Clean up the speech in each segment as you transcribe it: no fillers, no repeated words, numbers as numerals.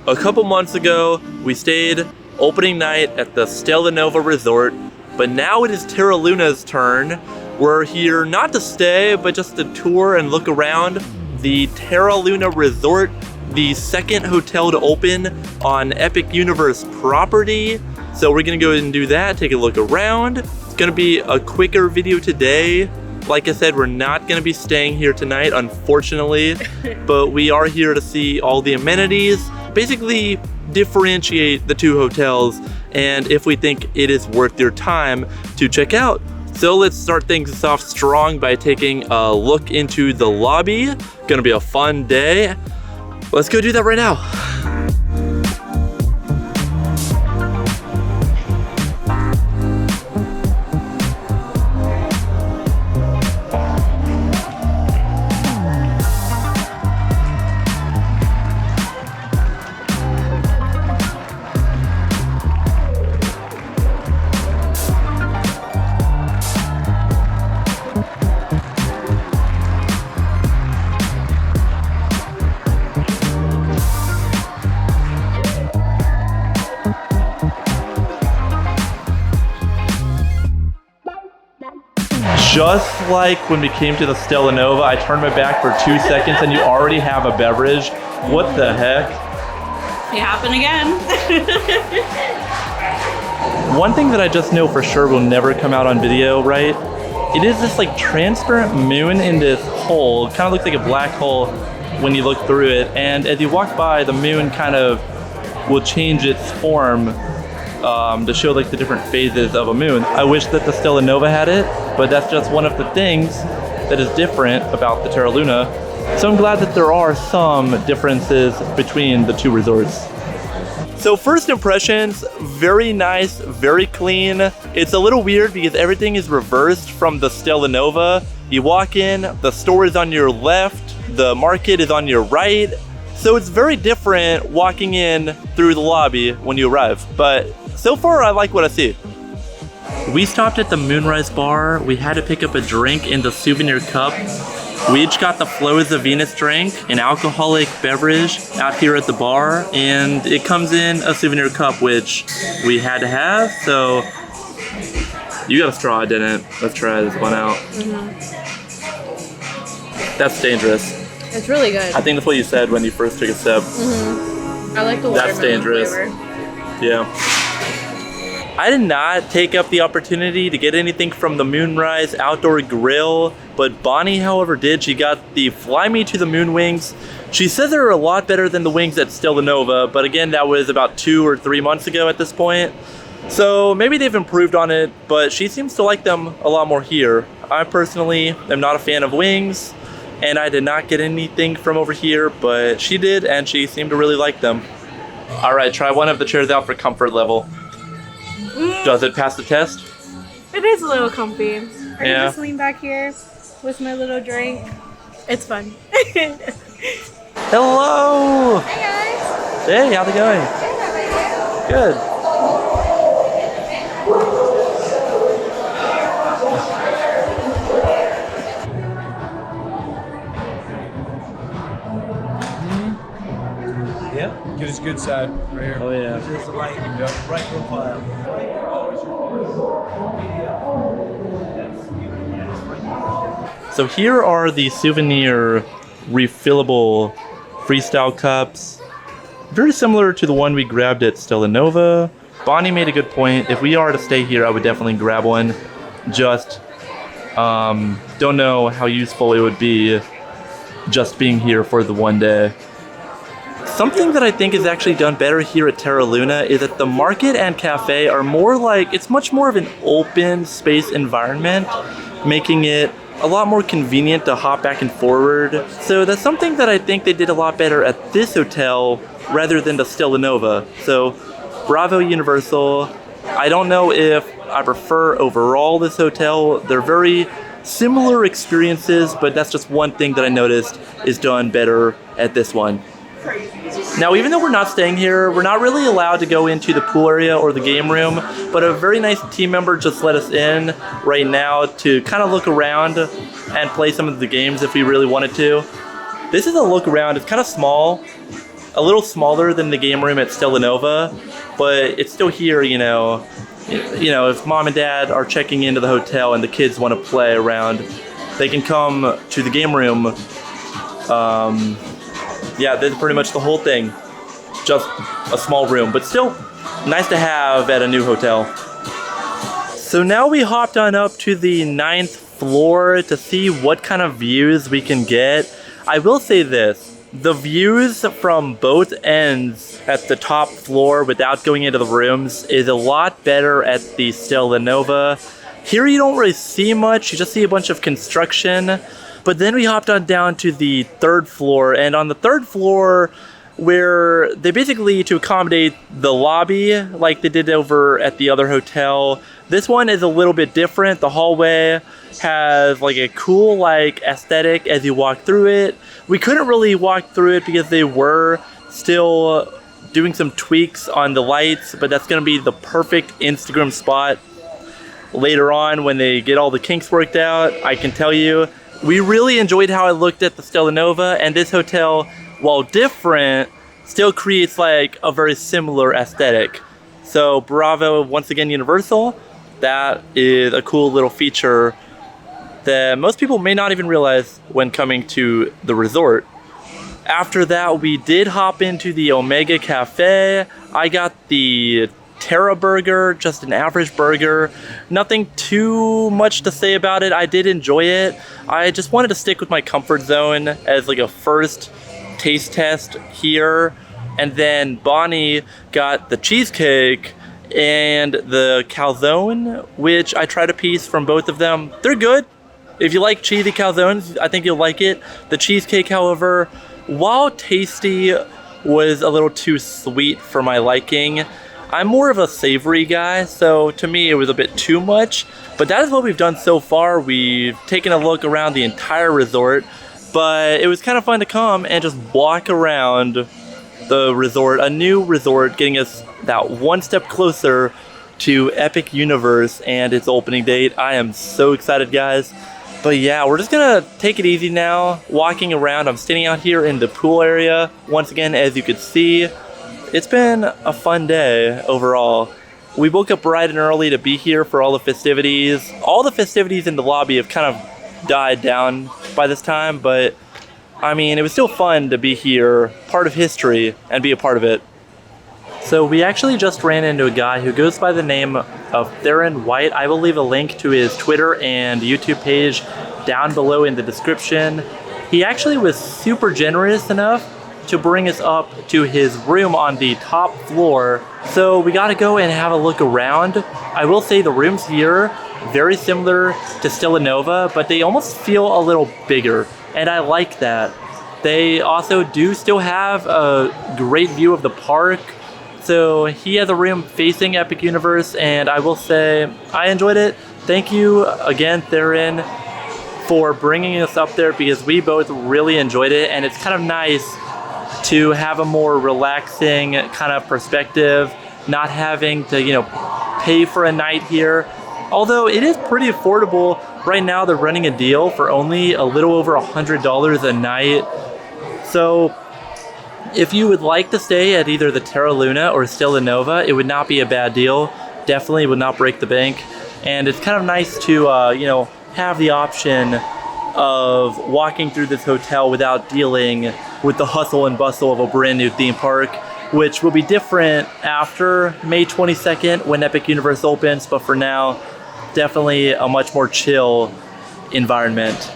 A couple months ago, we stayed opening night at the Terra Luna Resort, but now it is Terra Luna's turn. We're here not to stay, but just to tour and look around the Terra Luna Resort, the second hotel to open on Epic Universe property. So we're gonna go ahead and do that, take a look around. It's gonna be a quicker video today. Like I said, we're not gonna be staying here tonight, unfortunately, but we are here to see all the amenities, basically differentiate the two hotels, and if we think it is worth your time to check out. So let's start things off strong by taking a look into the lobby. Gonna be a fun day. Let's go do that right now. Just like when we came to the Terra Luna, I turned my back for 2 seconds and you already have a beverage. What the heck? It happened again. One thing that I just know for sure will never come out on video, right? It is this like transparent moon in this hole. It kind of looks like a black hole when you look through it. And as you walk by, the moon kind of will change its form to show like the different phases of a moon. I wish that the Terra Luna had it, but that's just one of the things that is different about the Terra Luna. So I'm glad that there are some differences between the two resorts. So first impressions, very nice, very clean. It's a little weird because everything is reversed from the Terra Luna. You walk in, the store is on your left, the market is on your right. So it's very different walking in through the lobby when you arrive. But so far, I like what I see. We stopped at the Moonrise Bar. We had to pick up a drink in the souvenir cup. We each got the Flows of Venus drink, an alcoholic beverage out here at the bar, and it comes in a souvenir cup, which we had to have, so you got a straw, I didn't. Let's try this one out. That's dangerous. It's really good. I think that's what you said when you first took a sip. I like the watermelon That's dangerous. flavor. Yeah. I did not take up the opportunity to get anything from the Moonrise Outdoor Grill, but Bonnie, however, did. She got the Fly Me to the Moon wings. She says they're a lot better than the wings at Terra Luna, but again, that was about 2 or 3 months ago at this point. So maybe they've improved on it, but she seems to like them a lot more here. I personally am not a fan of wings, and I did not get anything from over here, but she did, and she seemed to really like them. All right, try one of the chairs out for comfort level. Does it pass the test? It is a little comfy. I can Yeah. just lean back here with my little drink. It's fun. Hello! Hey guys! Hey, how's it going? Good. Yeah, get his good side right here. Oh yeah. This is the right profile. So here are the souvenir refillable freestyle cups. Very similar to the one we grabbed at Terra Luna. Bonnie made a good point. If we are to stay here, I would definitely grab one. Just don't know how useful it would be just being here for the one day. Something that I think is actually done better here at Terra Luna is that the market and cafe are more like, it's much more of an open space environment, making it a lot more convenient to hop back and forward. So that's something that I think they did a lot better at this hotel rather than the Terra Luna. So bravo Universal. I don't know if I prefer overall this hotel. They're very similar experiences, but that's just one thing that I noticed is done better at this one. Now, even though we're not staying here, we're not really allowed to go into the pool area or the game room, but a very nice team member just let us in right now to kind of look around and play some of the games if we really wanted to. This is a look around. It's kind of small. a little smaller than the game room at Stella Nova, but it's still here, you know, if mom and dad are checking into the hotel and the kids want to play around, they can come to the game room. Yeah, that's pretty much the whole thing. Just a small room, but still nice to have at a new hotel. So now we hopped on up to the 9th floor to see what kind of views we can get. I will say this. The views from both ends at the top floor without going into the rooms is a lot better at the Stella Nova. Here you don't really see much, you just see a bunch of construction. But then we hopped on down to the 3rd floor, and on the 3rd floor, where they basically, to accommodate the lobby like they did over at the other hotel, this one is a little bit different. The hallway has like a cool like aesthetic as you walk through it. We couldn't really walk through it because they were still doing some tweaks on the lights, but that's gonna be the perfect Instagram spot later on when they get all the kinks worked out. I can tell you, we really enjoyed how it looked at the Stella Nova, and this hotel, while different, still creates like a very similar aesthetic. So bravo once again, Universal. That is a cool little feature that most people may not even realize when coming to the resort. After that, we did hop into the Omega Cafe. I got the Terra burger, just an average burger. Nothing too much to say about it. I did enjoy it. I just wanted to stick with my comfort zone as like a first taste test here. And then Bonnie got the cheesecake and the calzone, which I tried a piece from both of them. They're good. If you like cheesy calzones, I think you'll like it. The cheesecake, however, while tasty, was a little too sweet for my liking. I'm more of a savory guy, so to me it was a bit too much. But that is what we've done so far. We've taken a look around the entire resort, but it was kind of fun to come and just walk around the resort, a new resort, getting us that one step closer to Epic Universe and its opening date. I am so excited, guys. But yeah, we're just gonna take it easy now, walking around. I'm standing out here in the pool area. Once again, as you could see, it's been a fun day overall. We woke up bright and early to be here for all the festivities. All the festivities in the lobby have kind of died down by this time, but I mean, it was still fun to be here, part of history, and be a part of it. So we actually just ran into a guy who goes by the name of Tharin White. I will leave a link to his Twitter and YouTube page down below in the description. He actually was super generous enough to bring us up to his room on the top floor. So we got to go and have a look around. I will say the rooms here, very similar to Stella Nova, but they almost feel a little bigger, and I like that. They also do still have a great view of the park. So he has a room facing Epic Universe, and I will say I enjoyed it. Thank you again, Tharin, for bringing us up there, because we both really enjoyed it, and it's kind of nice to have a more relaxing kind of perspective, not having to, you know, pay for a night here. Although it is pretty affordable. Right now they're running a deal for only a little over $100 a night. So if you would like to stay at either the Terra Luna or Stella Nova, it would not be a bad deal. Definitely would not break the bank. And it's kind of nice to, you know, have the option of walking through this hotel without dealing with the hustle and bustle of a brand new theme park, which will be different after May 22nd when Epic Universe opens. But for now, definitely a much more chill environment.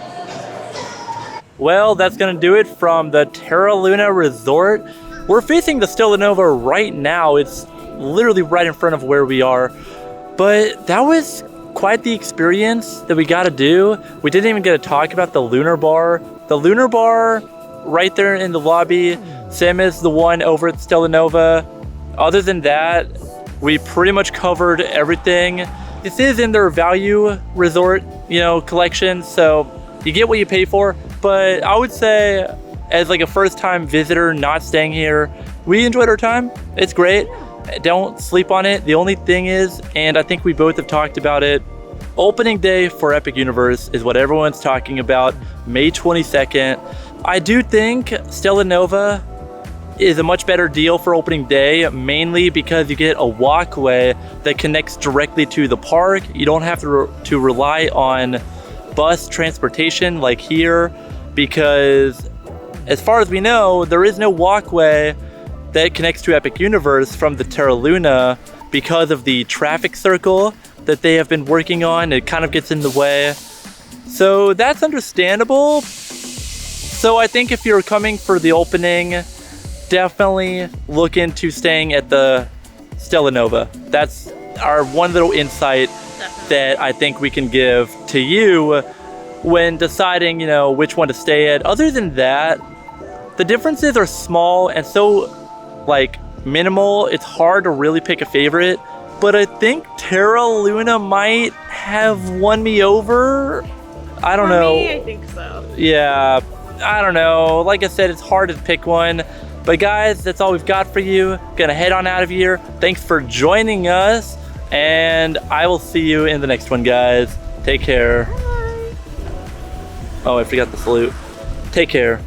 Well, that's gonna do it from the Terra Luna Resort. We're facing the Stella Nova right now. It's literally right in front of where we are. But that was quite the experience that we got to do. We didn't even get to talk about the Lunar Bar. The Lunar Bar right there in the lobby, same as the one over at Stella Nova. Other than that, we pretty much covered everything. This is in their value resort, you know, collection, so you get what you pay for. But I would say, as like a first-time visitor not staying here, we enjoyed our time. It's great. Don't sleep on it. The only thing is, and I think we both have talked about it, opening day for Epic Universe is what everyone's talking about, May 22nd. I do think Stella Nova is a much better deal for opening day, mainly because you get a walkway that connects directly to the park. You don't have to rely on bus transportation like here, because as far as we know, there is no walkway that connects to Epic Universe from the Terra Luna because of the traffic circle that they have been working on. It kind of gets in the way. So that's understandable. So I think if you're coming for the opening, definitely look into staying at the Stella Nova. That's our one little insight that I think we can give to you when deciding, you know, which one to stay at. Other than that, the differences are small and so like minimal, it's hard to really pick a favorite. But I think Terra Luna might have won me over. I don't know. For me, I think so. Yeah, I don't know. Like I said, it's hard to pick one. But guys, that's all we've got for you. Gonna head on out of here. Thanks for joining us, and I will see you in the next one, guys. Take care. Bye. Oh, I forgot the salute. Take care.